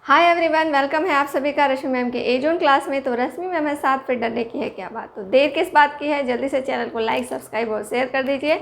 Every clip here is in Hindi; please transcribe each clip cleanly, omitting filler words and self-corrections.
हाय एवरीवन, वेलकम है आप सभी का रश्मि मैम के एजोन क्लास में। तो रश्मि मैम है साथ, फिर डरने की है क्या बात। तो देर किस बात की है, जल्दी से चैनल को लाइक, सब्सक्राइब और शेयर कर दीजिए।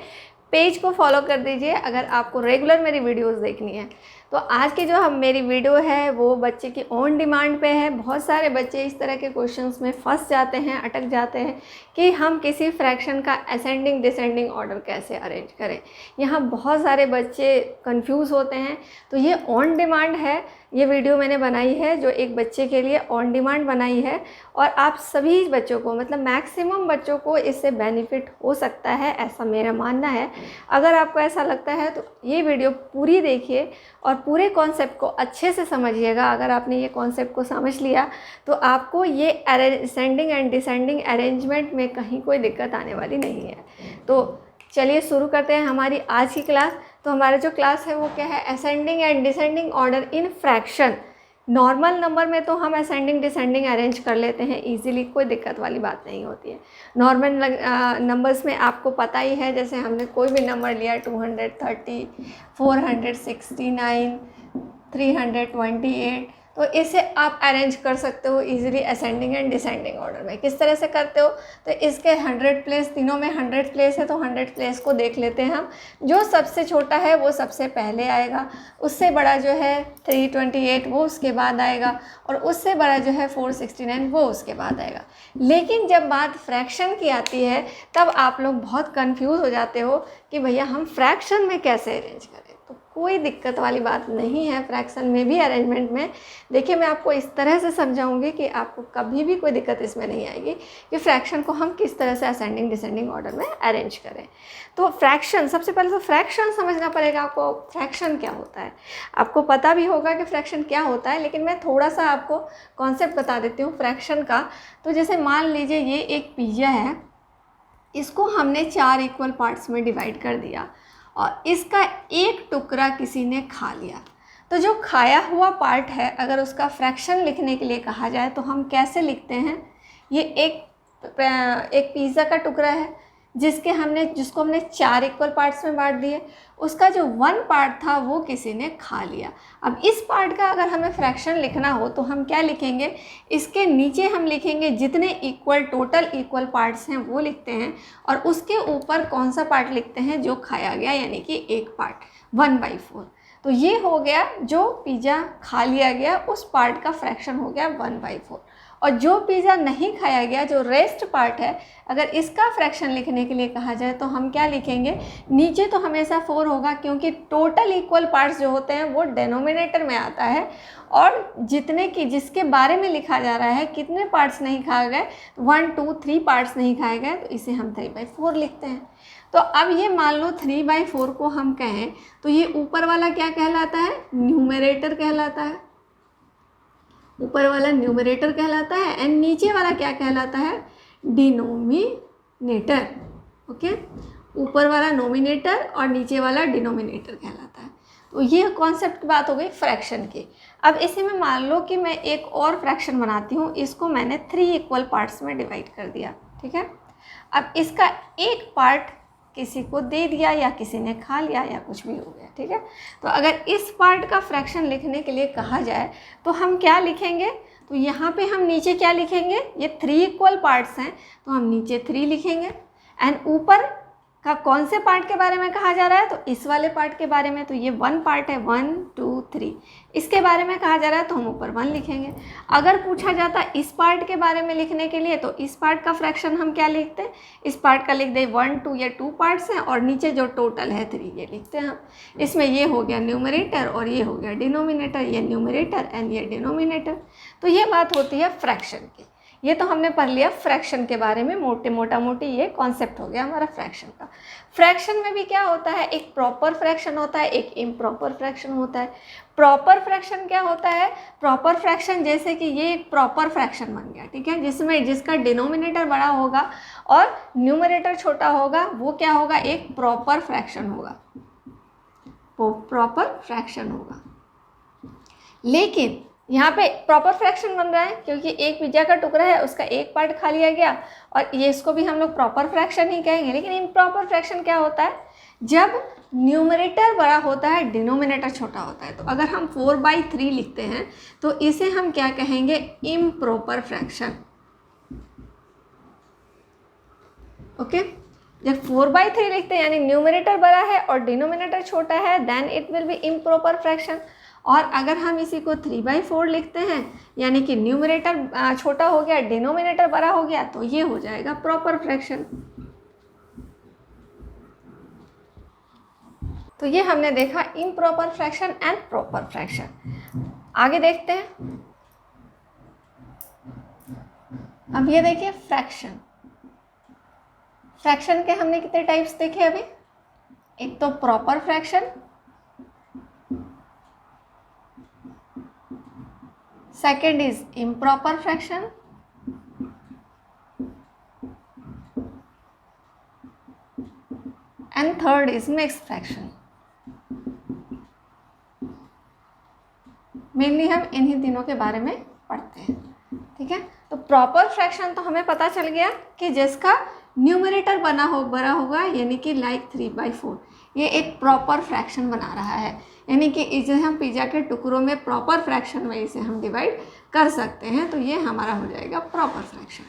पेज को फॉलो कर दीजिए अगर आपको रेगुलर मेरी वीडियोस देखनी है। तो आज की जो मेरी वीडियो है वो बच्चे की ऑन डिमांड पे है। बहुत सारे बच्चे इस तरह के क्वेश्चंस में फंस जाते हैं, अटक जाते हैं कि हम किसी फ्रैक्शन का असेंडिंग डिसेंडिंग ऑर्डर कैसे अरेंज करें। यहाँ बहुत सारे बच्चे कंफ्यूज होते हैं। तो ये ऑन डिमांड है, ये वीडियो मैंने बनाई है जो एक बच्चे के लिए ऑन डिमांड बनाई है, और आप सभी बच्चों को, मतलब मैक्सिमम बच्चों को इससे बेनिफिट हो सकता है, ऐसा मेरा मानना है। अगर आपको ऐसा लगता है तो ये वीडियो पूरी देखिए और पूरे कॉन्सेप्ट को अच्छे से समझिएगा। अगर आपने ये कॉन्सेप्ट को समझ लिया तो आपको ये असेंडिंग एंड डिसेंडिंग अरेंजमेंट में कहीं कोई दिक्कत आने वाली नहीं है। तो चलिए शुरू करते हैं हमारी आज की क्लास। तो हमारा जो क्लास है वो क्या है, ascending and descending order in fraction. Normal number में तो हम असेंडिंग डिसेंडिंग अरेंज कर लेते हैं इजीली, कोई दिक्कत वाली बात नहीं होती है। नॉर्मल नंबर्स में आपको पता ही है, जैसे हमने कोई भी नंबर लिया 230, 469, 328, तो इसे आप अरेंज कर सकते हो easily ascending and descending order में। किस तरह से करते हो, तो इसके 100 प्लेस, तीनों में 100 प्लेस है तो 100 प्लेस को देख लेते हैं हम। जो सबसे छोटा है वो सबसे पहले आएगा, उससे बड़ा जो है 328 वो उसके बाद आएगा, और उससे बड़ा जो है 469 वो उसके बाद आएगा। लेकिन जब बात फ्रैक्शन की आती है तब आप लोग बहुत कंफ्यूज हो जाते हो कि भैया हम फ्रैक्शन में कैसे अरेंज करें। तो कोई दिक्कत वाली बात नहीं है फ्रैक्शन में भी अरेंजमेंट में। देखिए, मैं आपको इस तरह से समझाऊंगी कि आपको कभी भी कोई दिक्कत इसमें नहीं आएगी कि फ्रैक्शन को हम किस तरह से असेंडिंग डिसेंडिंग ऑर्डर में अरेंज करें। तो फ्रैक्शन, सबसे पहले तो फ्रैक्शन समझना पड़ेगा आपको। फ्रैक्शन क्या होता है आपको पता भी होगा कि फ्रैक्शन क्या होता है, लेकिन मैं थोड़ा सा आपको कॉन्सेप्ट बता देती हूँ फ्रैक्शन का। तो जैसे मान लीजिए ये एक पिज़्ज़ा है, इसको हमने 4 इक्वल पार्ट्स में डिवाइड कर दिया और इसका एक टुकड़ा किसी ने खा लिया। तो जो खाया हुआ पार्ट है, अगर उसका फ्रैक्शन लिखने के लिए कहा जाए तो हम कैसे लिखते हैं। ये एक पिज़्ज़ा का टुकड़ा है जिसको हमने 4 इक्वल पार्ट्स में बांट दिए। उसका जो 1 पार्ट था वो किसी ने खा लिया। अब इस पार्ट का अगर हमें फ्रैक्शन लिखना हो तो हम क्या लिखेंगे, इसके नीचे हम लिखेंगे जितने टोटल इक्वल पार्ट्स हैं वो लिखते हैं, और उसके ऊपर कौन सा पार्ट लिखते हैं जो खाया गया, यानी कि एक पार्ट 1/4। तो ये हो गया जो पिज़्ज़ा खा लिया गया उस पार्ट का फ्रैक्शन हो गया 1/4। और जो पिज़्ज़ा नहीं खाया गया, जो रेस्ट पार्ट है, अगर इसका फ्रैक्शन लिखने के लिए कहा जाए तो हम क्या लिखेंगे, नीचे तो हमेशा 4 होगा क्योंकि टोटल इक्वल पार्ट्स जो होते हैं वो डिनोमिनेटर में आता है, और जिसके बारे में लिखा जा रहा है कितने पार्ट्स नहीं खाए गए, 1 2 3 पार्ट्स नहीं खाए गए, तो इसे हम 3/4 लिखते हैं। तो अब ये मान लो 3/4 को हम कहें तो ये ऊपर वाला क्या कहलाता है, न्यूमरेटर कहलाता है। ऊपर वाला न्यूमरेटर कहलाता है एंड नीचे वाला क्या कहलाता है, डिनोमिनेटर। ओके, ऊपर वाला नोमिनेटर और नीचे वाला डिनोमिनेटर कहलाता है। तो ये कॉन्सेप्ट की बात हो गई फ्रैक्शन की। अब इसी में मान लो कि मैं एक और फ्रैक्शन बनाती हूँ, इसको मैंने 3 इक्वल पार्ट्स में डिवाइड कर दिया। ठीक है, अब इसका एक पार्ट किसी को दे दिया या किसी ने खा लिया या कुछ भी हो गया। ठीक है, तो अगर इस पार्ट का फ्रैक्शन लिखने के लिए कहा जाए तो हम क्या लिखेंगे, तो यहाँ पे हम नीचे क्या लिखेंगे, ये 3 इक्वल पार्ट्स हैं तो हम नीचे 3 लिखेंगे, एंड ऊपर का कौन से पार्ट के बारे में कहा जा रहा है, तो इस वाले पार्ट के बारे में। तो ये 1 पार्ट है, 1 2 3, इसके बारे में कहा जा रहा है तो हम ऊपर 1 लिखेंगे। अगर पूछा जाता इस पार्ट के बारे में लिखने के लिए तो इस पार्ट का फ्रैक्शन हम क्या लिखते हैं, इस पार्ट का लिख दे 1 2, ये 2 पार्ट्स हैं, और नीचे जो टोटल है 3 ये लिखते हैं हम। इसमें ये हो गया न्यूमरेटर और ये हो गया डिनोमिनेटर, ये न्यूमरेटर एंड ये डिनोमिनेटर। तो ये बात होती है फ्रैक्शन की। ये तो हमने पढ़ लिया फ्रैक्शन के बारे में, मोटा मोटी ये कॉन्सेप्ट हो गया हमारा फ्रैक्शन का। फ्रैक्शन में भी क्या होता है, एक प्रॉपर फ्रैक्शन होता है, एक इम्प्रॉपर फ्रैक्शन होता है। प्रॉपर फ्रैक्शन क्या होता है, प्रॉपर फ्रैक्शन जैसे कि ये एक प्रॉपर फ्रैक्शन बन गया। ठीक है, जिसका डिनोमिनेटर बड़ा होगा और न्यूमरेटर छोटा होगा, वो क्या होगा, एक प्रॉपर फ्रैक्शन होगा, वो प्रॉपर फ्रैक्शन होगा। लेकिन यहाँ पे प्रॉपर फ्रैक्शन बन रहा है क्योंकि एक पिज्जा का टुकड़ा है, उसका एक पार्ट खा लिया गया, और ये इसको भी हम लोग प्रॉपर फ्रैक्शन ही कहेंगे। लेकिन इम्प्रॉपर फ्रैक्शन क्या होता है, जब न्यूमरेटर बड़ा होता है, डिनोमिनेटर छोटा होता है। तो अगर हम 4/3 लिखते हैं तो इसे हम क्या कहेंगे, इम्प्रॉपर फ्रैक्शन। ओके, जब 4/3 लिखते हैं यानी न्यूमरेटर बड़ा है और डिनोमिनेटर छोटा है, then it will be improper fraction. और अगर हम इसी को 3/4 लिखते हैं यानी कि न्यूमरेटर छोटा हो गया, डिनोमिनेटर बड़ा हो गया, तो ये हो जाएगा प्रॉपर फ्रैक्शन। तो ये हमने देखा improper fraction and proper fraction. आगे देखते हैं। अब ये देखिए फ्रैक्शन। फ्रैक्शन के हमने कितने टाइप्स देखे अभी, एक तो proper fraction, second is improper fraction, and third is mixed fraction. Mainly हम इन्हीं तीनों के बारे में पढ़ते हैं, ठीक है। तो प्रॉपर फ्रैक्शन तो हमें पता चल गया कि जिसका न्यूमरेटर बड़ा होगा यानी कि लाइक 3/4, ये एक प्रॉपर फ्रैक्शन बना रहा है, यानी कि इसे हम पिज़्ज़ा के टुकड़ों में प्रॉपर फ्रैक्शन में इसे हम डिवाइड कर सकते हैं, तो ये हमारा हो जाएगा प्रॉपर फ्रैक्शन।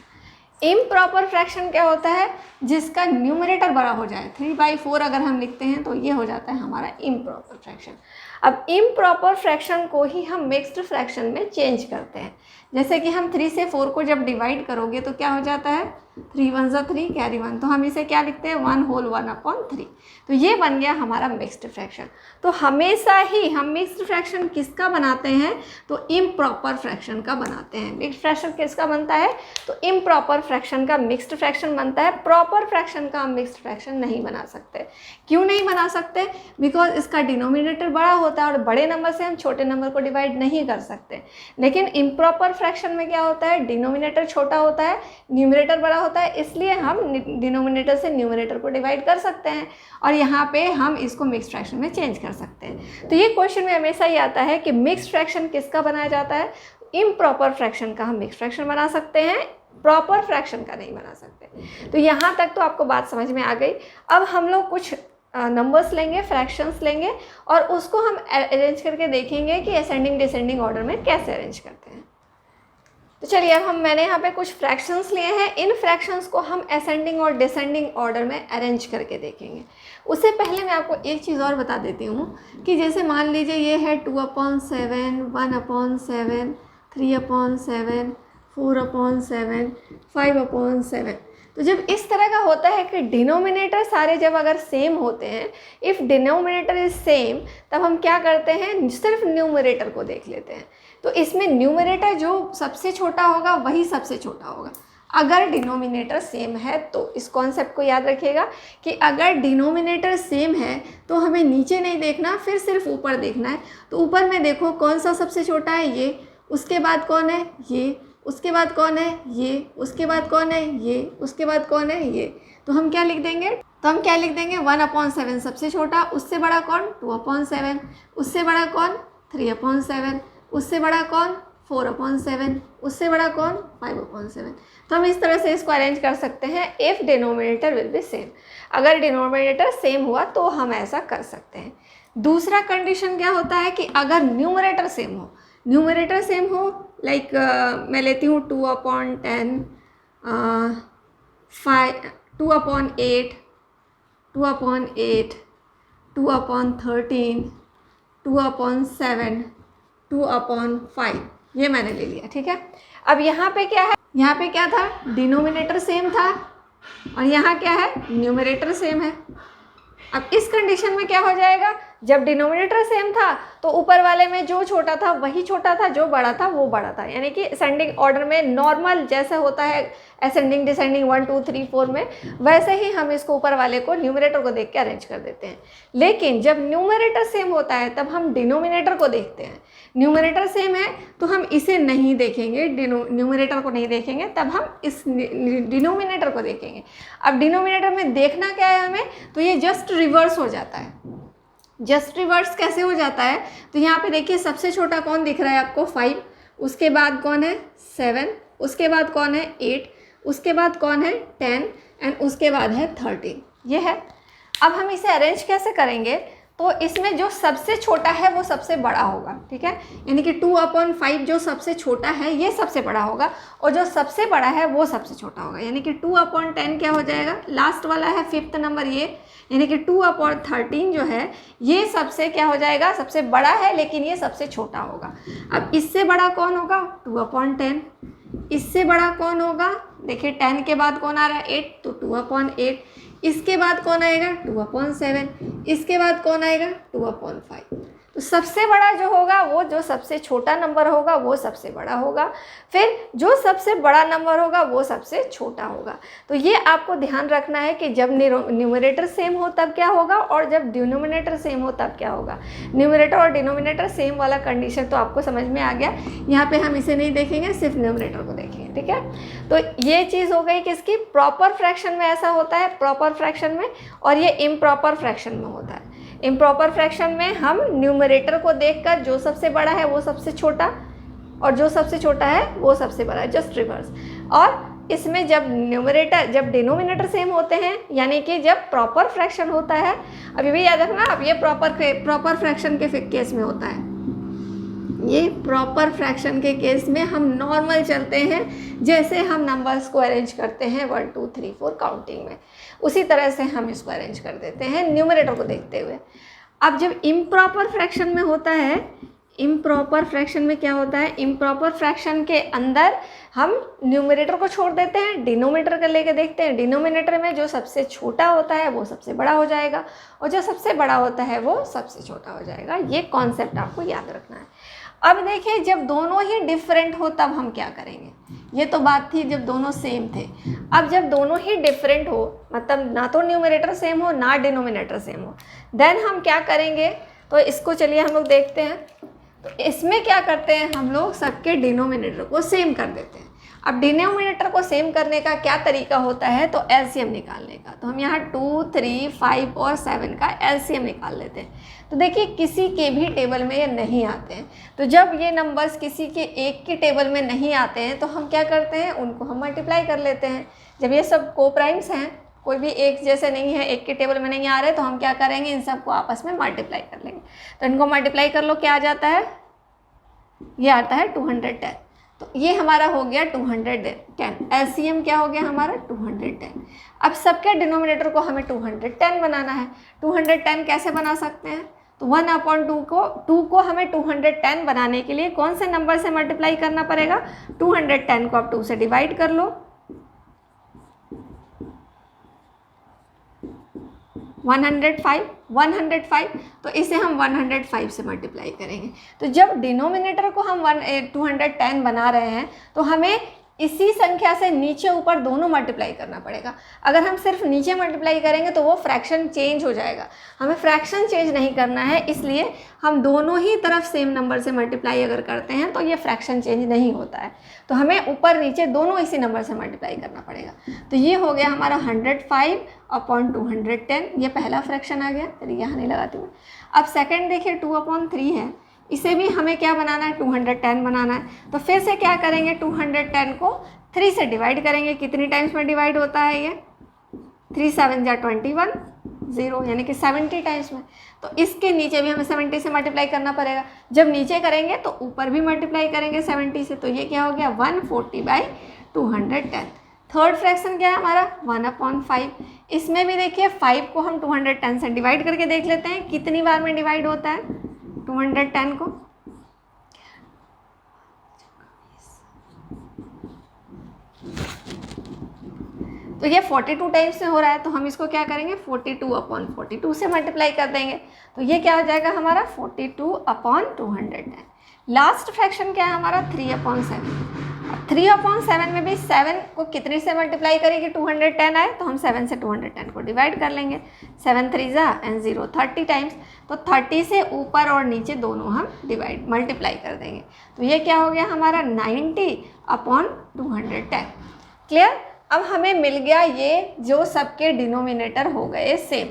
इम्प्रॉपर फ्रैक्शन क्या होता है, जिसका न्यूमरेटर बड़ा हो जाए, 3/4 अगर हम लिखते हैं तो ये हो जाता है हमारा इम्प्रॉपर फ्रैक्शन। अब इम्प्रॉपर फ्रैक्शन को ही हम मिक्स्ड फ्रैक्शन में चेंज करते हैं। जैसे कि हम 3 से 4 को जब डिवाइड करोगे तो क्या हो जाता है, 3 1 ज़ा 3 कैरी 1, तो हम इसे क्या लिखते हैं, 1 होल 1/3। तो ये बन गया हमारा मिक्स्ड फ्रैक्शन। तो हमेशा ही हम मिक्स्ड फ्रैक्शन किसका बनाते हैं, तो इम्प्रॉपर फ्रैक्शन का बनाते हैं। मिक्स्ड फ्रैक्शन किसका बनता है, तो इम्प्रॉपर फ्रैक्शन का मिक्स्ड फ्रैक्शन बनता है। प्रॉपर फ्रैक्शन का हम मिक्स्ड फ्रैक्शन नहीं बना सकते। क्यों नहीं बना सकते, बिकॉज इसका डिनोमिनेटर बड़ा होता है और बड़े नंबर से हम छोटे नंबर को डिवाइड नहीं कर सकते। लेकिन इम्प्रॉपर फ्रैक्शन में क्या होता है, डिनोमिनेटर छोटा होता है, न्यूमरेटर बड़ा होता है, इसलिए हम डिनोमिनेटर से न्यूमरेटर को डिवाइड कर सकते हैं और यहाँ पे हम इसको मिक्स्ड फ्रैक्शन में चेंज कर सकते हैं। तो ये क्वेश्चन में हमेशा ही आता है कि मिक्स्ड फ्रैक्शन किसका बनाया जाता है, इम्प्रॉपर फ्रैक्शन का हम मिक्स्ड फ्रैक्शन बना सकते हैं, प्रॉपर फ्रैक्शन का नहीं बना सकते। तो यहाँ तक तो आपको बात समझ में आ गई। अब हम लोग कुछ नंबर्स लेंगे, फ्रैक्शंस लेंगे और उसको हम अरेंज करके देखेंगे कि असेंडिंग डिसेंडिंग ऑर्डर में कैसे अरेंज करते हैं। तो चलिए अब मैंने यहाँ पे कुछ फ्रैक्शंस लिए हैं, इन फ्रैक्शंस को हम असेंडिंग और डिसेंडिंग ऑर्डर में अरेंज करके देखेंगे। उससे पहले मैं आपको एक चीज़ और बता देती हूँ कि जैसे मान लीजिए ये है 2/7, 1/7, 3/7, 4/7, 5/7। तो जब इस तरह का होता है कि डिनोमिनेटर सारे जब अगर सेम होते हैं, इफ़ डिनोमिनेटर इज सेम, तब हम क्या करते हैं, सिर्फ न्यूमरेटर को देख लेते हैं। तो इसमें न्यूमरेटर जो सबसे छोटा होगा वही सबसे छोटा होगा अगर डिनोमिनेटर सेम है। तो इस कॉन्सेप्ट को याद रखिएगा कि अगर डिनोमिनेटर सेम है तो हमें नीचे नहीं देखना, फिर सिर्फ ऊपर देखना है। तो ऊपर में देखो कौन सा सबसे छोटा है, ये, उसके बाद कौन है, ये, उसके बाद कौन है, ये, उसके बाद कौन है, ये, उसके बाद कौन है, ये। तो हम क्या लिख देंगे, 1/7 सबसे छोटा, उससे बड़ा कौन, 2/7, उससे बड़ा कौन, 3/7, उससे बड़ा कौन, 4/7, उससे बड़ा कौन, 5/7। तो हम इस तरह से इसको अरेंज कर सकते हैं if denominator will be same. अगर डिनोमिनेटर सेम हुआ तो हम ऐसा कर सकते हैं। दूसरा कंडीशन क्या होता है कि अगर न्यूमरेटर सेम हो, न्यूमरेटर सेम हो, लाइक मैं लेती हूँ 2/10, 2/8, 2/8, 2/13, 2/7, 2/5, ये मैंने ले लिया, ठीक है। अब यहाँ पे क्या है, यहाँ पे क्या था, डिनोमिनेटर सेम था और यहाँ क्या है, न्यूमरेटर सेम है। अब इस कंडीशन में क्या हो जाएगा, जब डिनोमिनेटर सेम था तो ऊपर वाले में जो छोटा था वही छोटा था, जो बड़ा था वो बड़ा था। यानी कि असेंडिंग ऑर्डर में नॉर्मल जैसे होता है असेंडिंग डिसेंडिंग 1 2 3 4 में, वैसे ही हम इसको ऊपर वाले को न्यूमरेटर को देख के अरेंज कर देते हैं। लेकिन जब न्यूमरेटर सेम होता है तब हम डिनोमिनेटर को देखते हैं। न्यूमरेटर सेम है तो हम इसे नहीं देखेंगे, न्यूमरेटर को नहीं देखेंगे, तब हम इस डिनोमिनेटर को देखेंगे। अब डिनोमिनेटर में देखना क्या है हमें, तो ये जस्ट रिवर्स हो जाता है। जस्ट रिवर्स कैसे हो जाता है, तो यहाँ पे देखिए सबसे छोटा कौन दिख रहा है आपको, 5, उसके बाद कौन है, 7, उसके बाद कौन है, 8, उसके बाद कौन है, 10 एंड उसके बाद है 13, ये है। अब हम इसे अरेंज कैसे करेंगे, तो इसमें जो सबसे छोटा है वो सबसे बड़ा होगा, ठीक है, यानी कि 2/5 जो सबसे छोटा है ये सबसे बड़ा होगा, और जो सबसे बड़ा है वो सबसे छोटा होगा, यानी कि 2/10 क्या हो जाएगा, लास्ट वाला है 5th नंबर ये, यानी कि 2/13 जो है ये सबसे क्या हो जाएगा, सबसे बड़ा है, लेकिन ये सबसे छोटा होगा। अब इससे बड़ा कौन होगा, 2/10, इससे बड़ा कौन होगा, देखिए 10 के बाद कौन आ रहा है, 8, तो 2/8, इसके बाद कौन आएगा, 2/7, इसके बाद कौन आएगा, 2/5। तो सबसे बड़ा जो होगा वो जो सबसे छोटा नंबर होगा वो सबसे बड़ा होगा, फिर जो सबसे बड़ा नंबर होगा वो सबसे छोटा होगा। तो ये आपको ध्यान रखना है कि जब न्यूमरेटर सेम हो तब क्या होगा, और जब डिनोमिनेटर सेम हो तब क्या होगा। न्यूमरेटर और डिनोमिनेटर सेम वाला कंडीशन तो आपको समझ में आ गया। यहाँ पे हम इसे नहीं देखेंगे, सिर्फ न्यूमरेटर को देखेंगे, ठीक है। तो ये चीज़ हो गई किसकी, प्रॉपर फ्रैक्शन में ऐसा होता है, प्रॉपर फ्रैक्शन में, और ये इम्प्रॉपर फ्रैक्शन में होता है। इम्प्रॉपर फ्रैक्शन में हम न्यूमरेटर को देखकर जो सबसे बड़ा है वो सबसे छोटा, और जो सबसे छोटा है वो सबसे बड़ा, जस्ट रिवर्स। और इसमें जब डिनोमिनेटर सेम होते हैं, यानी कि जब प्रॉपर फ्रैक्शन होता है, अभी भी याद रखना, अब ये प्रॉपर फ्रैक्शन के केस में होता है। ये प्रॉपर फ्रैक्शन के केस में हम नॉर्मल चलते हैं, जैसे हम नंबर्स को अरेंज करते हैं 1 2 3 4 काउंटिंग में, उसी तरह से हम इसको अरेंज कर देते हैं न्यूमरेटर को देखते हुए। अब जब इम्प्रॉपर फ्रैक्शन में होता है, इम्प्रॉपर फ्रैक्शन में क्या होता है, इम्प्रॉपर फ्रैक्शन के अंदर हम न्यूमरेटर को छोड़ देते हैं, डिनोमिनेटर का लेके देखते हैं। डिनोमिनेटर में जो सबसे छोटा होता है वो सबसे बड़ा हो जाएगा, और जो सबसे बड़ा होता है वो सबसे छोटा हो जाएगा। ये कॉन्सेप्ट आपको याद रखना है। अब देखिए, जब दोनों ही डिफरेंट हो तब हम क्या करेंगे, ये तो बात थी जब दोनों सेम थे। अब जब दोनों ही डिफरेंट हो, मतलब ना तो न्यूमरेटर सेम हो ना डिनोमिनेटर सेम हो, देन हम क्या करेंगे, तो इसको चलिए हम लोग देखते हैं। तो इसमें क्या करते हैं, हम लोग सबके डिनोमिनेटर को सेम कर देते हैं। अब डिनोमिनेटर को सेम करने का क्या तरीका होता है, तो एलसीएम निकालने का। तो हम यहाँ 2 3 5 और 7 का एलसीएम निकाल लेते हैं। तो देखिए, किसी के भी टेबल में ये नहीं आते हैं। तो जब ये नंबर्स किसी के एक के टेबल में नहीं आते हैं तो हम क्या करते हैं, उनको हम मल्टीप्लाई कर लेते हैं। जब ये सब को प्राइम्स हैं, कोई भी एक जैसे नहीं है, एक के टेबल में नहीं आ रहे, तो हम क्या करेंगे, इन सबको आपस में मल्टीप्लाई कर लेंगे। तो इनको मल्टीप्लाई कर लो, क्या आ जाता है, ये आता है 210। तो ये हमारा हो गया 210। एलसीएम क्या हो गया हमारा, 210। अब सबके डिनोमिनेटर को हमें 210 बनाना है। 210 कैसे बना सकते हैं, तो 1/2 को हमें 210 बनाने के लिए कौन से नंबर से मल्टीप्लाई करना पड़ेगा, 210 को आप 2 से डिवाइड कर लो, 105। तो इसे हम 105 से मल्टीप्लाई करेंगे। तो जब डिनोमिनेटर को हम 210 बना रहे हैं तो हमें इसी संख्या से नीचे ऊपर दोनों मल्टीप्लाई करना पड़ेगा। अगर हम सिर्फ नीचे मल्टीप्लाई करेंगे तो वो फ्रैक्शन चेंज हो जाएगा। हमें फ्रैक्शन चेंज नहीं करना है, इसलिए हम दोनों ही तरफ सेम नंबर से मल्टीप्लाई अगर करते हैं तो ये फ्रैक्शन चेंज नहीं होता है। तो हमें ऊपर नीचे दोनों इसी नंबर से मल्टीप्लाई करना पड़ेगा। तो ये हो गया हमारा 105/210, ये पहला फ्रैक्शन आ गया। चलिए यहाँ नहीं लगाती हूँ। अब सेकेंड देखिए 2/3 है, इसे भी हमें क्या बनाना है, 210 बनाना है। तो फिर से क्या करेंगे, 210 को 3 से डिवाइड करेंगे। कितनी टाइम्स में डिवाइड होता है ये, 3 7 जा 21, 0, यानी कि 70 टाइम्स में। तो इसके नीचे भी हमें 70 से मल्टीप्लाई करना पड़ेगा। जब नीचे करेंगे तो ऊपर भी मल्टीप्लाई करेंगे 70 से। तो ये क्या हो गया, 140/210। थर्ड फ्रैक्शन क्या है हमारा, 1/5। इसमें भी देखिए 5 को हम 210 से डिवाइड करके देख लेते हैं कितनी बार में डिवाइड होता है 210 को। तो ये 42 टाइम्स से हो रहा है, तो हम इसको क्या करेंगे, 42/42 से मल्टीप्लाई कर देंगे। तो ये क्या हो जाएगा हमारा, 42/210। लास्ट फ्रैक्शन क्या है हमारा, 3/7। 3/7 में भी 7 को कितने से मल्टीप्लाई करेंगे, 210 आए तो हम 7 से 210 को डिवाइड कर लेंगे। 7 3 जा एंड 0, 30 टाइम्स। तो 30 से ऊपर और नीचे दोनों हम मल्टीप्लाई कर देंगे। तो ये क्या हो गया हमारा, 90/210। क्लियर। अब हमें मिल गया ये जो सबके डिनोमिनेटर हो गए सेम।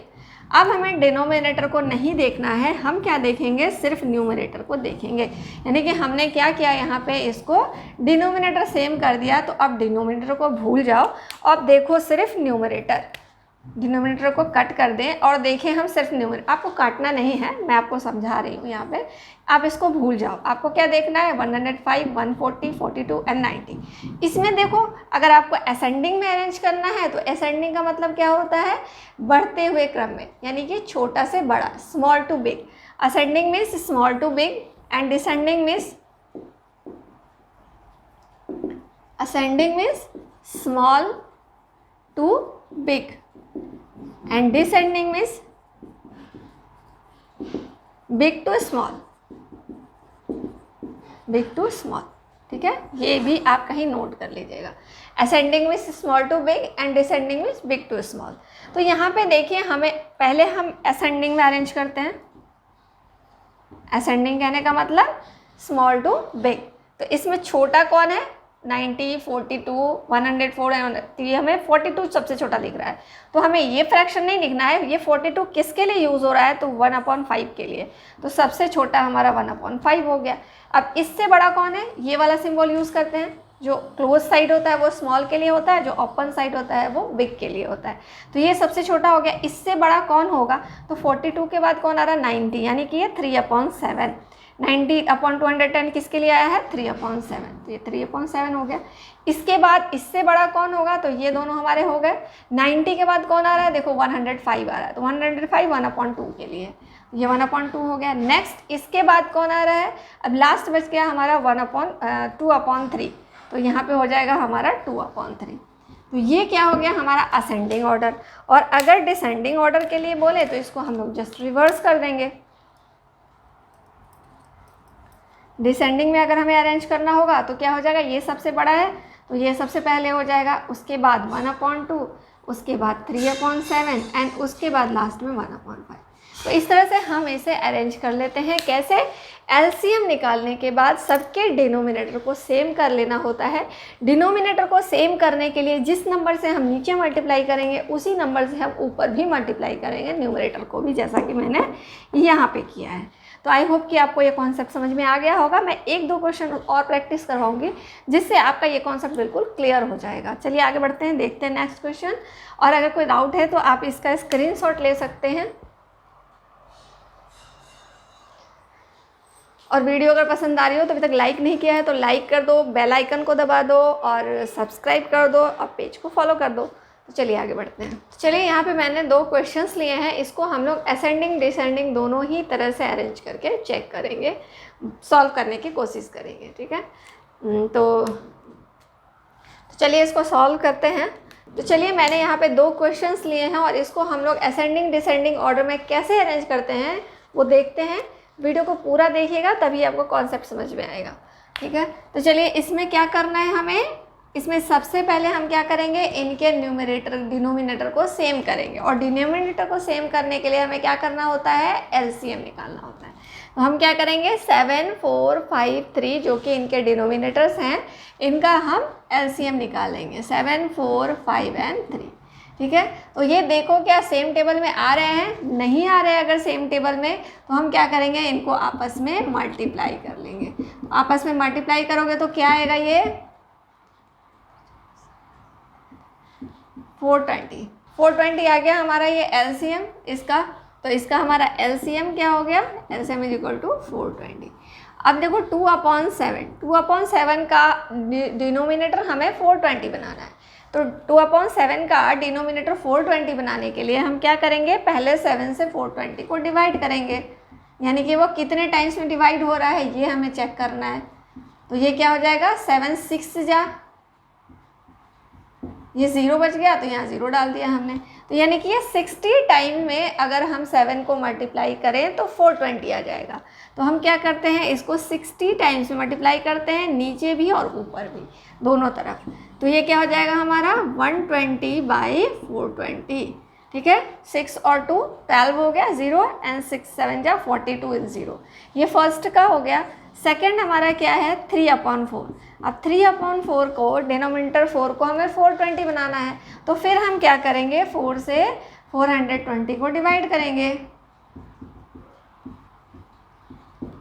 अब हमें डिनोमिनेटर को नहीं देखना है, हम क्या देखेंगे, सिर्फ न्यूमरेटर को देखेंगे। यानी कि हमने क्या किया, यहाँ पे इसको डिनोमिनेटर सेम कर दिया। तो अब डिनोमिनेटर को भूल जाओ, अब देखो सिर्फ न्यूमरेटर। डिनोमिनेटर को कट कर दें और देखें हम सिर्फ न्यूमरेटर, आपको काटना नहीं है, मैं आपको समझा रही हूँ यहाँ पे, आप इसको भूल जाओ। आपको क्या देखना है, 105, 140, 42 एंड 90। इसमें देखो अगर आपको असेंडिंग में अरेंज करना है तो असेंडिंग का मतलब क्या होता है, बढ़ते हुए क्रम में, यानी कि छोटा से बड़ा, small to big. Ascending means small to big and descending means small to big and descending means big to small, big to small। ठीक है, ये भी आप कहीं नोट कर लीजिएगा। ascending means small to big and descending means big to small। तो यहाँ पे देखिए, हमें पहले हम ascending में अरेंज करते हैं। ascending कहने का मतलब small to big, तो इसमें छोटा कौन है, 90, 42, 104, तो ये हमें 42 सबसे छोटा दिख रहा है, तो हमें ये फ्रैक्शन नहीं लिखना है। ये 42 किसके लिए यूज़ हो रहा है, तो 1/5 के लिए, तो सबसे छोटा हमारा 1/5 हो गया। अब इससे बड़ा कौन है, ये वाला सिंबल यूज़ करते हैं। जो क्लोज साइड होता है वो स्मॉल के लिए होता है, जो ओपन साइड होता है वो बिग के लिए होता है। तो ये सबसे छोटा हो गया। इससे बड़ा कौन होगा, तो 42 के बाद कौन आ रहा है, 90, यानी कि ये 3/7। 90/210 किसके लिए आया है, 3/7, तो ये 3/7 हो गया। इसके बाद इससे बड़ा कौन होगा, तो ये दोनों हमारे हो गए। 90 के बाद कौन आ रहा है, देखो 105 आ रहा है, तो 105 1/2 के लिए, ये 1/2 हो गया। नेक्स्ट इसके बाद कौन आ रहा है, अब लास्ट बच गया हमारा 2/3, तो यहाँ पे हो जाएगा हमारा 2/3। तो ये क्या हो गया हमारा असेंडिंग ऑर्डर। और अगर डिसेंडिंग ऑर्डर के लिए बोले तो इसको हम लोग जस्ट रिवर्स कर देंगे। डिसेंडिंग में अगर हमें अरेंज करना होगा तो क्या हो जाएगा, ये सबसे बड़ा है तो ये सबसे पहले हो जाएगा, उसके बाद 1/2, उसके बाद 3/7 एंड उसके बाद लास्ट में 1/5। तो इस तरह से हम इसे अरेंज कर लेते हैं। कैसे, एलसीएम निकालने के बाद सबके डिनोमिनेटर को सेम कर लेना होता है। डिनोमिनेटर को सेम करने के लिए जिस नंबर से हम नीचे मल्टीप्लाई करेंगे उसी नंबर से हम ऊपर भी मल्टीप्लाई करेंगे न्यूमरेटर को भी, जैसा कि मैंने यहाँ पे किया है। तो आई होप कि आपको ये कॉन्सेप्ट समझ में आ गया होगा। मैं 1-2 क्वेश्चन और प्रैक्टिस करवाऊंगी जिससे आपका ये कॉन्सेप्ट बिल्कुल क्लियर हो जाएगा। चलिए आगे बढ़ते हैं, देखते हैं नेक्स्ट क्वेश्चन। और अगर कोई डाउट है तो आप इसका स्क्रीनशॉट ले सकते हैं। और वीडियो अगर पसंद आ रही हो तो अभी तक लाइक नहीं किया है तो लाइक कर दो, बेल आइकन को दबा दो और सब्सक्राइब कर दो और पेज को फॉलो कर दो। तो चलिए आगे बढ़ते हैं। चलिए यहाँ पे मैंने 2 क्वेश्चंस लिए हैं, इसको हम लोग असेंडिंग डिसेंडिंग दोनों ही तरह से अरेंज करके चेक करेंगे, सॉल्व करने की कोशिश करेंगे। ठीक है, तो चलिए इसको सॉल्व करते हैं। तो चलिए मैंने यहाँ पे 2 क्वेश्चंस लिए हैं और इसको हम लोग असेंडिंग डिसेंडिंग ऑर्डर में कैसे अरेंज करते हैं वो देखते हैं। वीडियो को पूरा देखिएगा तभी आपको कॉन्सेप्ट समझ में आएगा। ठीक है, तो चलिए इसमें क्या करना है हमें, इसमें सबसे पहले हम क्या करेंगे, इनके न्यूमरेटर डिनोमिनेटर को सेम करेंगे और डिनोमिनेटर को सेम करने के लिए हमें क्या करना होता है, एलसीएम निकालना होता है। तो हम क्या करेंगे, 7, 4, 5, 3 जो कि इनके डिनोमिनेटर्स हैं, इनका हम एलसीएम निकालेंगे, 7, 4, 5 एंड 3। ठीक है, तो ये देखो क्या सेम टेबल में आ रहे हैं, नहीं आ रहे हैं अगर सेम टेबल में तो हम क्या करेंगे, इनको आपस में मल्टीप्लाई कर लेंगे। तो आपस में मल्टीप्लाई करोगे तो क्या आएगा, ये 420 आ गया हमारा ये एलसीएम इसका। तो इसका हमारा एलसीएम क्या हो गया, एलसीएम इज इक्वल टू 420। अब देखो 2/7 का डिनोमिनेटर हमें 420 बनाना है। तो 2/7 का डिनोमिनेटर 420 बनाने के लिए हम क्या करेंगे, पहले 7 से 420 को डिवाइड करेंगे, यानी कि वो कितने टाइम्स में डिवाइड हो रहा है ये हमें चेक करना है। तो ये क्या हो जाएगा, 7 6 जा, ये 0 बच गया तो यहाँ 0 डाल दिया हमने। तो यानी कि ये 60 टाइम में अगर हम 7 को मल्टीप्लाई करें तो 420 आ जाएगा। तो हम क्या करते हैं, इसको 60 टाइम्स में मल्टीप्लाई करते हैं, नीचे भी और ऊपर भी, दोनों तरफ। तो ये क्या हो जाएगा हमारा 120/420। ठीक है, 6 और 2 12 हो गया, 0 एंड 6 7 जा 42 इज 0। ये फर्स्ट का हो गया। सेकंड हमारा क्या है, 3/4। अब 3/4 को डिनोमिनेटर 4 को हमें 420 बनाना है। तो फिर हम क्या करेंगे, 4 से 420 को डिवाइड करेंगे,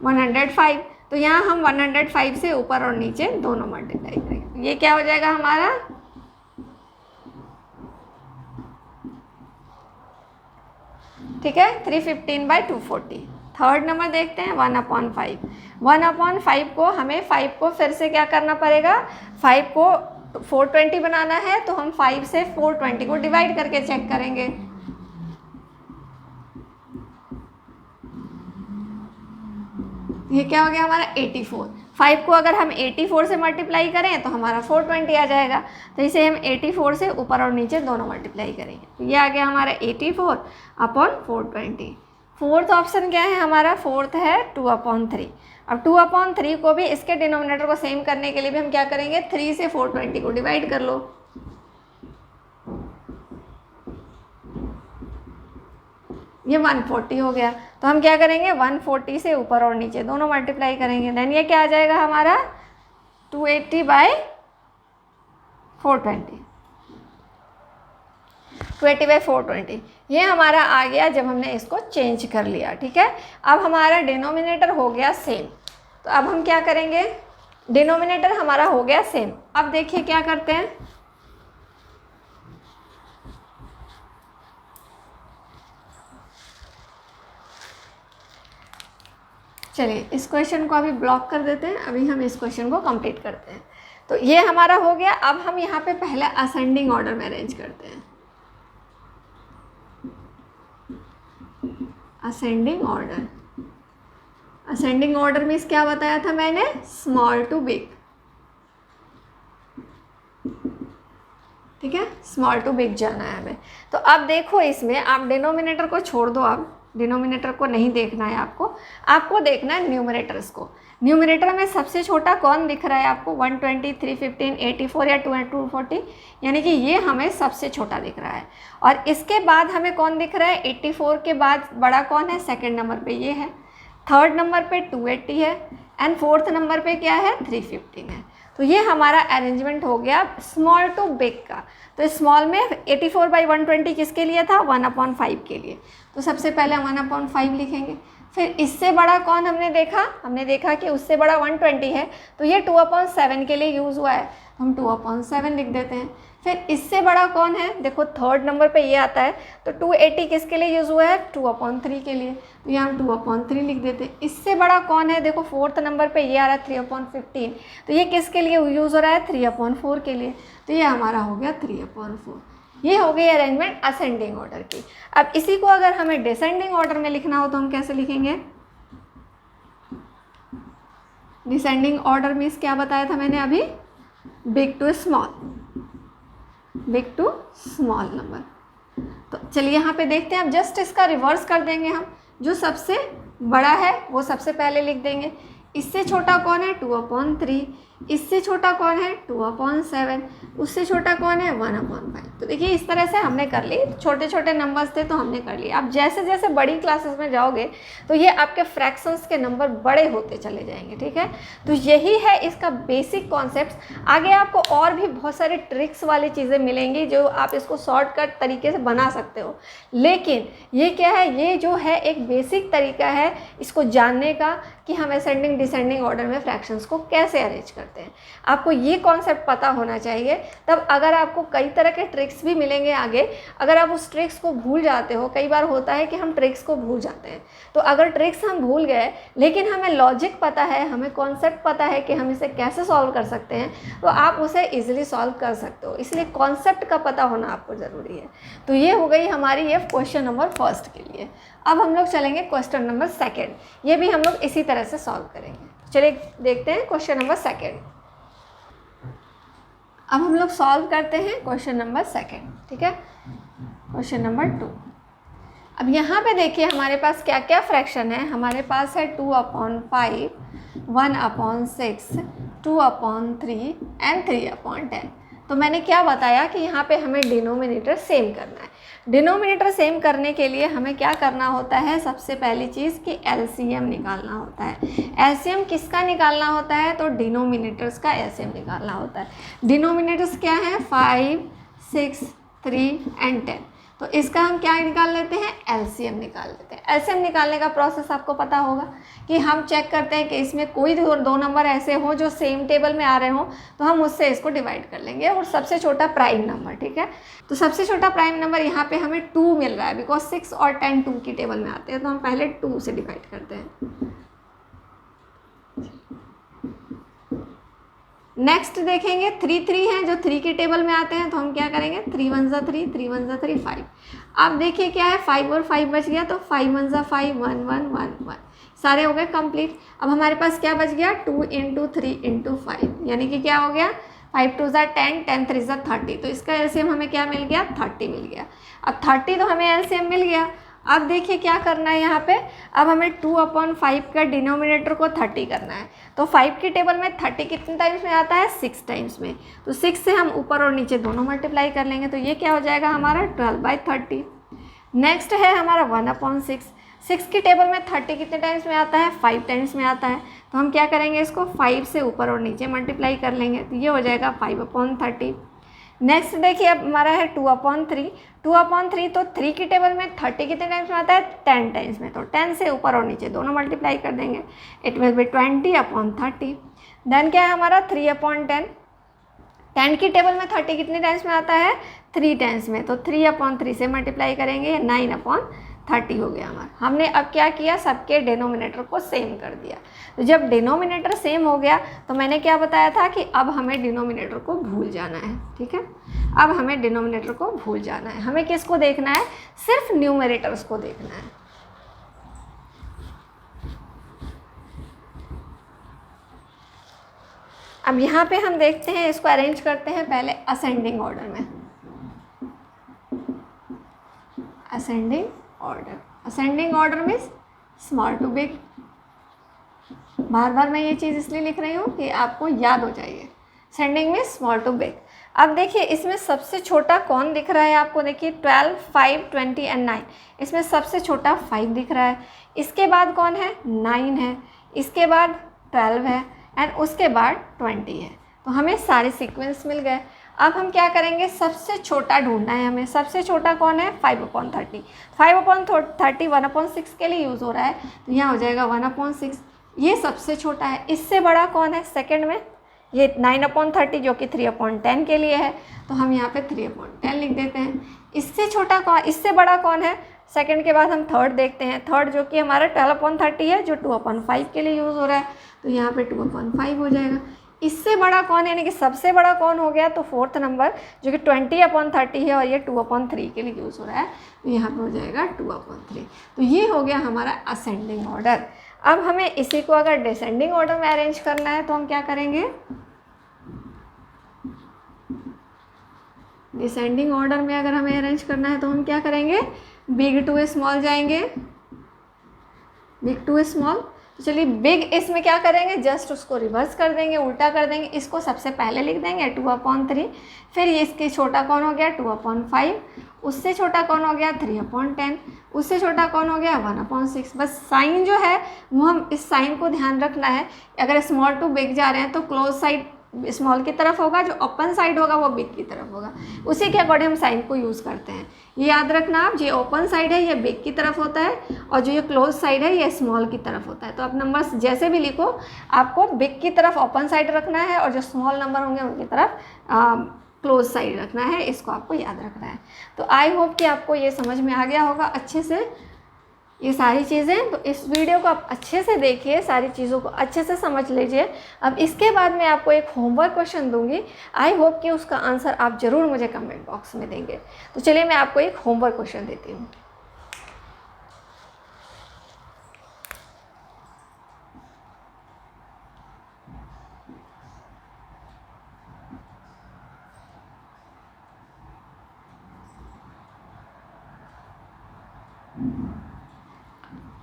105। तो यहाँ हम 105 से ऊपर और नीचे दोनों मल्टीप्लाई करेंगे। ये क्या हो जाएगा हमारा ठीक है, 315/240। थर्ड नंबर देखते हैं 1/5। 1/5 को हमें 5 को फिर से क्या करना पड़ेगा, 5 को 420 बनाना है, तो हम 5 से 420 को डिवाइड करके चेक करेंगे। ये क्या हो गया हमारा 84। 5 को अगर हम 84 से मल्टीप्लाई करें तो हमारा 420 आ जाएगा, तो इसे हम 84 से ऊपर और नीचे दोनों मल्टीप्लाई करेंगे, तो ये आ गया हमारा 84/420। फोर्थ ऑप्शन क्या है हमारा, फोर्थ है 2/3। अब 2/3 को भी इसके डिनोमिनेटर को सेम करने के लिए भी हम क्या करेंगे, 3 से 420 को डिवाइड कर लो। ये 140 हो गया, तो हम क्या करेंगे 140 से ऊपर और नीचे दोनों मल्टीप्लाई करेंगे, देन ये क्या आ जाएगा हमारा 280/420। 280/420 ये हमारा आ गया जब हमने इसको चेंज कर लिया। ठीक है, अब हमारा डिनोमिनेटर हो गया सेम, तो अब हम क्या करेंगे, डिनोमिनेटर हमारा हो गया सेम। अब देखिए क्या करते हैं, चलिए इस क्वेश्चन को अभी ब्लॉक कर देते हैं, अभी हम इस क्वेश्चन को कंप्लीट करते हैं। तो ये हमारा हो गया। अब हम यहाँ पे पहले असेंडिंग ऑर्डर में अरेंज करते हैं। Ascending order, ascending order means क्या बताया था मैंने, स्मॉल टू बिग। ठीक है, स्मॉल टू बिग जाना है हमें। तो अब देखो इसमें आप डिनोमिनेटर को छोड़ दो, अब डिनोमिनेटर को नहीं देखना है आपको देखना है न्यूमरेटर्स को। न्यूमरेटर में सबसे छोटा कौन दिख रहा है आपको, 120, 315, 84 या 240, यानी कि ये हमें सबसे छोटा दिख रहा है। और इसके बाद हमें कौन दिख रहा है, 84 के बाद बड़ा कौन है, सेकंड नंबर पे ये है, थर्ड नंबर पे 280 है, एंड फोर्थ नंबर पे क्या है, 315 है। तो ये हमारा अरेंजमेंट हो गया स्मॉल टू बिग का। तो स्मॉल में 84/120 किसके लिए था, 1/5 के लिए। तो सबसे पहले 1/5 लिखेंगे। फिर इससे बड़ा कौन हमने देखा कि उससे बड़ा 120 है, तो ये 2/7 के लिए यूज़ हुआ है, तो हम 2/7 लिख देते हैं। फिर इससे बड़ा कौन है, देखो थर्ड नंबर पे ये आता है, तो 280 किसके लिए यूज़ हुआ है, 2/3 के लिए, तो यहाँ हम 2/3 लिख देते हैं। इससे बड़ा कौन है, देखो फोर्थ नंबर पे ये आ रहा है 3/15, तो ये किसके लिए यूज़ हो रहा है, 3/4 के लिए, तो ये हमारा हो गया 3/4। ये हो गई अरेंजमेंट असेंडिंग ऑर्डर की। अब इसी को अगर हमें डिसेंडिंग ऑर्डर में लिखना हो तो हम कैसे लिखेंगे, डिसेंडिंग ऑर्डर मीन्स क्या बताया था मैंने अभी, big to small, big to small number. तो चलिए यहाँ पे देखते हैं, अब जस्ट इसका रिवर्स कर देंगे हम, जो सबसे बड़ा है वो सबसे पहले लिख देंगे, इससे छोटा कौन है 2/3, इससे छोटा कौन है 2/7, उससे छोटा कौन है 1/5। तो देखिए इस तरह से हमने कर ली, छोटे छोटे नंबर्स थे तो हमने कर लिए। अब जैसे जैसे बड़ी क्लासेस में जाओगे तो ये आपके फ्रैक्शंस के नंबर बड़े होते चले जाएंगे। ठीक है, तो यही है इसका बेसिक कॉन्सेप्ट। आगे आपको और भी बहुत सारे ट्रिक्स वाली चीज़ें मिलेंगी जो आप इसको शॉर्टकट तरीके से बना सकते हो, लेकिन ये क्या है, ये जो है एक बेसिक तरीका है इसको जानने का कि हम असेंडिंग डिसेंडिंग ऑर्डर में फ्रैक्शंस को कैसे अरेंज करते हैं। आपको ये कॉन्सेप्ट पता होना चाहिए, तब अगर आपको कई तरह के ट्रिक्स भी मिलेंगे आगे। अगर आप उस ट्रिक्स को भूल जाते हो, कई बार होता है कि हम ट्रिक्स को भूल जाते हैं, तो अगर ट्रिक्स हम भूल गए लेकिन हमें लॉजिक पता है, हमें कॉन्सेप्ट पता है कि हम इसे कैसे सॉल्व कर सकते हैं, तो आप उसे ईजिली सॉल्व कर सकते हो। इसलिए कॉन्सेप्ट का पता होना आपको ज़रूरी है। तो ये हो गई हमारी ये क्वेश्चन नंबर फर्स्ट के लिए। अब हम लोग चलेंगे क्वेश्चन नंबर सेकेंड, ये भी हम लोग इसी तरह से सॉल्व करेंगे। चलिए देखते हैं क्वेश्चन नंबर सेकेंड। अब हम लोग सॉल्व करते हैं क्वेश्चन नंबर सेकेंड। ठीक है, क्वेश्चन नंबर 2। अब यहाँ पे देखिए हमारे पास क्या क्या फ्रैक्शन है। हमारे पास है 2/5, 1/6, 2/3 एंड 3/10। तो मैंने क्या बताया कि यहाँ पे हमें डिनोमिनेटर सेम करना है। डिनोमिनेटर सेम करने के लिए हमें क्या करना होता है, सबसे पहली चीज़ कि एलसीएम निकालना होता है। एलसीएम किसका निकालना होता है, तो डिनोमिनेटर्स का एलसीएम निकालना होता है। डिनोमिनेटर्स क्या है, 5, 6, 3 एंड 10। तो इसका हम क्या निकाल लेते हैं, एलसीएम निकाल लेते हैं। एलसीएम निकालने का प्रोसेस आपको पता होगा कि हम चेक करते हैं कि इसमें कोई दो नंबर ऐसे हों जो सेम टेबल में आ रहे हों, तो हम उससे इसको डिवाइड कर लेंगे, और सबसे छोटा प्राइम नंबर, ठीक है। तो सबसे छोटा प्राइम नंबर यहाँ पे हमें 2 मिल रहा है, बिकॉज 6 और 10 2 की टेबल में आते हैं, तो हम पहले 2 से डिवाइड करते हैं। नेक्स्ट देखेंगे 3 3 हैं जो 3 की टेबल में आते हैं, तो हम क्या करेंगे, 3 1 ज़ा 3, 3 1 ज़ा 3, 5। अब देखिए क्या है, 5 और 5 बच गया, तो 5 1 ज़ा 5, 1 1 1 1, सारे हो गए कंप्लीट। अब हमारे पास क्या बच गया, 2 × 3 × 5, यानी कि क्या हो गया, 5 2 ज़ा 10, 10 3 ज़ा 30। तो इसका एलसीएम हमें क्या मिल गया, 30 मिल गया। अब 30 तो हमें एलसीएम मिल गया। अब देखिए क्या करना है यहाँ पे, अब हमें 2/5 का डिनोमिनेटर को 30 करना है। तो 5 की टेबल में 30 कितने टाइम्स में आता है, 6 टाइम्स में। तो 6 से हम ऊपर और नीचे दोनों मल्टीप्लाई कर लेंगे, तो ये क्या हो जाएगा हमारा 12/30। नेक्स्ट है हमारा 1/6। 6 की टेबल में 30 कितने टाइम्स में आता है, 5 टाइम्स में आता है। तो हम क्या करेंगे, इसको 5 से ऊपर और नीचे मल्टीप्लाई कर लेंगे, तो ये हो जाएगा 5/30। नेक्स्ट देखिए अब हमारा है 2/3। 2/3 तो 3 की टेबल में 30 कितने टाइम्स में आता है, 10 टाइम्स में। तो 10 से ऊपर और नीचे दोनों मल्टीप्लाई कर देंगे, इट विल बी 20/30। देन क्या है हमारा 3/10। 10 की टेबल में 30 कितने टाइम्स में आता है, 3 टाइम्स में। तो 3/3 से मल्टीप्लाई करेंगे, 9/30 हो गया हमारा। हमने अब क्या किया, सबके डिनोमिनेटर को सेम कर दिया। तो जब डिनोमिनेटर सेम हो गया, तो मैंने क्या बताया था कि अब हमें डिनोमिनेटर को भूल जाना है, ठीक है। अब हमें डिनोमिनेटर को भूल जाना है। हमें किसको देखना है, सिर्फ न्यूमरेटर्स को देखना है। अब यहाँ पे हम देखते हैं, इसको अरेंज करते हैं पहले असेंडिंग ऑर्डर में। Ascending order means small to big. बार बार मैं ये चीज़ इसलिए लिख रही हूँ कि आपको याद हो जाइए। Ascending means small to big. अब देखिए इसमें सबसे छोटा कौन दिख रहा है आपको, देखिए 12, 5, 20 एंड 9। इसमें सबसे छोटा 5 दिख रहा है। इसके बाद कौन है, 9 है। इसके बाद 12 है, एंड उसके बाद 20 है। तो हमें सारे सीक्वेंस मिल गए। अब हम क्या करेंगे, सबसे छोटा ढूंढना है हमें। सबसे छोटा कौन है, 5/30। 5/30 1/6 के लिए यूज़ हो रहा है, तो यहाँ हो जाएगा 1/6। ये सबसे छोटा है। इससे बड़ा कौन है सेकंड में, ये 9/30 जो कि 3/10 के लिए है, तो हम यहाँ पे 3/10 लिख देते हैं। इससे छोटा कौन, इससे बड़ा कौन है सेकंड के बाद हम थर्ड देखते हैं। थर्ड जो कि हमारा 12/30 है, जो 2/5 के लिए यूज़ हो रहा है, तो यहाँ पे 2/5 हो जाएगा। इससे बड़ा कौन है, यानी कि सबसे बड़ा कौन हो गया, तो फोर्थ नंबर जो कि 20/30 है, और ये 2/3 के लिए यूज़ हो रहा है, तो यहाँ पे हो जाएगा 2/3। तो ये हो गया हमारा असेंडिंग ऑर्डर। अब हमें इसी को अगर डिसेंडिंग ऑर्डर में अरेंज करना है, तो हम क्या करेंगे, डिसेंडिंग ऑर्डर में अगर हमें अरेंज करना है, तो हम क्या करेंगे, बिग टू स्मॉल जाएंगे, बिग टू स्मॉल। तो चलिए बिग, इसमें क्या करेंगे, जस्ट उसको रिवर्स कर देंगे, उल्टा कर देंगे। इसको सबसे पहले लिख देंगे 2/3, फिर इसके छोटा कौन हो गया 2/5, उससे छोटा कौन हो गया 3/10, उससे छोटा कौन हो गया 1/6। बस साइन जो है वो हम इस साइन को ध्यान रखना है। अगर स्मॉल टू बिग जा रहे हैं तो क्लोज साइड स्मॉल की तरफ होगा, जो ओपन साइड होगा वो बिग की तरफ होगा। उसी के अकॉर्डिंग हम साइन को यूज़ करते हैं। ये याद रखना आप, ये ओपन साइड है ये बिग की तरफ होता है, और जो ये क्लोज साइड है ये स्मॉल की तरफ होता है। तो आप नंबर्स जैसे भी लिखो, आपको बिग की तरफ ओपन साइड रखना है, और जो स्मॉल नंबर होंगे उनकी तरफ क्लोज साइड रखना है। इसको आपको याद रखना है। तो आई होप कि आपको ये समझ में आ गया होगा अच्छे से ये सारी चीज़ें। तो इस वीडियो को आप अच्छे से देखिए, सारी चीज़ों को अच्छे से समझ लीजिए। अब इसके बाद मैं आपको एक होमवर्क क्वेश्चन दूंगी। आई होप कि उसका आंसर आप ज़रूर मुझे कमेंट बॉक्स में देंगे। तो चलिए मैं आपको एक होमवर्क क्वेश्चन देती हूँ।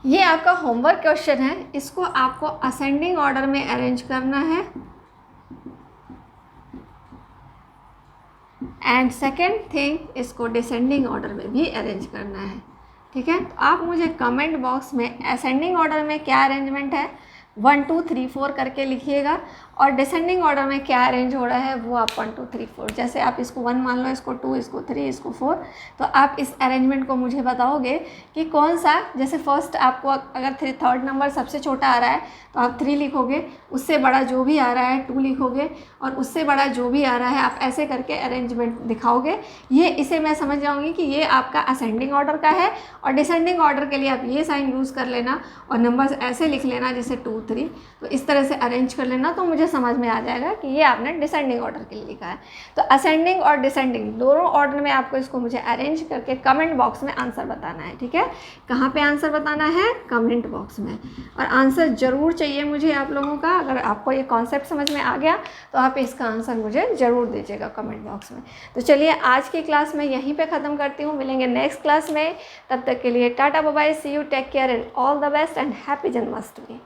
ये आपका होमवर्क क्वेश्चन है। इसको आपको असेंडिंग ऑर्डर में अरेंज करना है, एंड सेकेंड थिंग इसको डिसेंडिंग ऑर्डर में भी अरेंज करना है। ठीक है, तो आप मुझे कमेंट बॉक्स में असेंडिंग ऑर्डर में क्या अरेंजमेंट है 1 2 3 4 करके लिखिएगा, और डिसेंडिंग ऑर्डर में क्या अरेंज हो रहा है वो आप 1 2 3 4, जैसे आप इसको 1 मान लो, इसको 2, इसको 3, इसको 4, तो आप इस अरेंजमेंट को मुझे बताओगे कि कौन सा, जैसे फर्स्ट आपको अगर थर्ड नंबर सबसे छोटा आ रहा है तो आप 3 लिखोगे, उससे बड़ा जो भी आ रहा है 2 लिखोगे, और उससे बड़ा जो भी आ रहा है आप ऐसे करके अरेंजमेंट दिखाओगे। ये इसे मैं समझ जाऊँगी कि ये आपका असेंडिंग ऑर्डर का है, और डिसेंडिंग ऑर्डर के लिए आप ये साइन यूज़ कर लेना और नंबर्स ऐसे लिख लेना जैसे 2 3, तो इस तरह से अरेंज कर लेना, तो मुझे समझ में आ जाएगा कि ये आपने डिसेंडिंग ऑर्डर के लिए लिखा है। तो असेंडिंग और डिसेंडिंग दोनों ऑर्डर में आपको इसको मुझे अरेंज करके कमेंट बॉक्स में आंसर बताना है, ठीक है। कहाँ पे आंसर बताना है? कमेंट बॉक्स में। और आंसर ज़रूर चाहिए मुझे आप लोगों का। अगर आपको ये कॉन्सेप्ट समझ में आ गया तो आप इसका आंसर मुझे ज़रूर दीजिएगा कमेंट बॉक्स में। तो चलिए आज की क्लास में यहीं पे ख़त्म करती हूँ, मिलेंगे नेक्स्ट क्लास में। तब तक के लिए tata bye bye, see you, take care and all the best and happy Janmashtami.